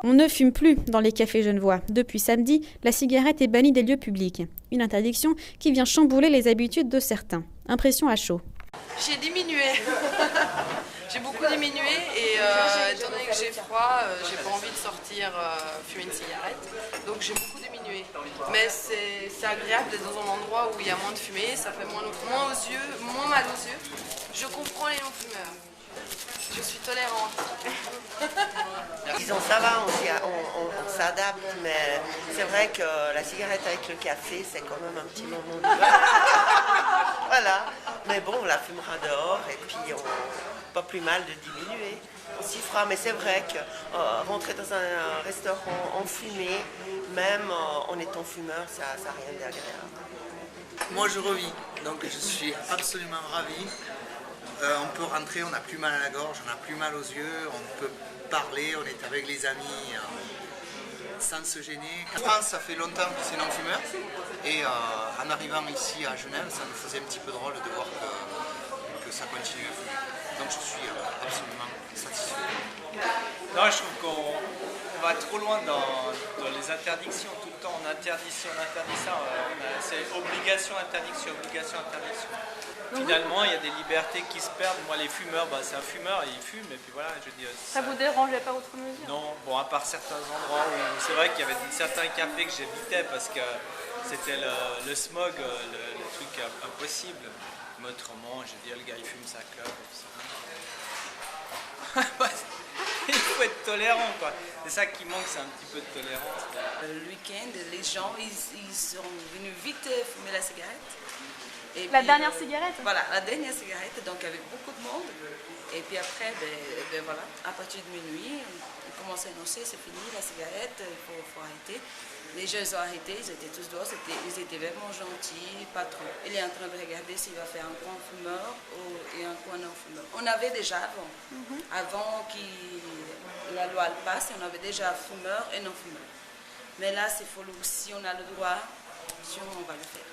On ne fume plus dans les cafés genevois. Depuis samedi, la cigarette est bannie des lieux publics. Une interdiction qui vient chambouler les habitudes de certains. Impression à chaud. J'ai diminué. J'ai beaucoup diminué et étant donné que j'ai froid, j'ai pas envie de sortir fumer une cigarette. Donc j'ai beaucoup diminué. Mais c'est agréable d'être dans un endroit où il y a moins de fumée, ça fait moins aux yeux, moins mal aux yeux. Je comprends les non-fumeurs. Je suis tolérante. Disons, ça va, on s'adapte, mais c'est vrai que la cigarette avec le café, c'est quand même un petit moment de Voilà, mais bon, on la fumera dehors et puis pas plus mal de diminuer. On s'y fera, mais c'est vrai que rentrer dans un restaurant enfumé, même en étant fumeur, ça n'a rien d'agréable. Moi je revis, donc je suis absolument ravi. On peut rentrer, on n'a plus mal à la gorge, on n'a plus mal aux yeux, on peut parler, on est avec les amis sans se gêner. En France, ça fait longtemps que c'est non-fumeur et en arrivant ici à Genève, ça nous faisait un petit peu drôle de voir que ça continue à fumer. Donc je suis absolument satisfait. Non, je trouve qu'on va trop loin dans les interdictions. Tout le temps on interdit ci, on interdit ça. C'est obligation, interdiction, obligation, interdiction. Finalement, il y a des libertés qui se perdent. Moi, les fumeurs, c'est un fumeur et il fume. Et puis voilà, je dis. Ça vous dérangeait pas outre mesure? Non, bon, à part certains endroits où c'est vrai qu'il y avait certains cafés que j'évitais parce que c'était le smog, le truc impossible. Mais autrement, je dis, le gars il fume sa clope. Il faut être tolérant, quoi. C'est ça qui manque, c'est un petit peu de tolérance. Le week-end, les gens, ils sont venus vite fumer la cigarette. Et La puis, dernière cigarette? Voilà, la dernière cigarette, donc avec beaucoup de monde. Et puis après, voilà, à partir de minuit, on commence à annoncer, c'est fini la cigarette, il faut arrêter. Les jeunes ont arrêté, ils étaient tous dehors, ils étaient vraiment gentils, pas trop. Il est en train de regarder s'il va faire un coin fumeur et un coin non fumeur. On avait déjà avant, avant que la loi elle passe, on avait déjà fumeur et non fumeur. Mais là, c'est follow, si on a le droit, si on va le faire.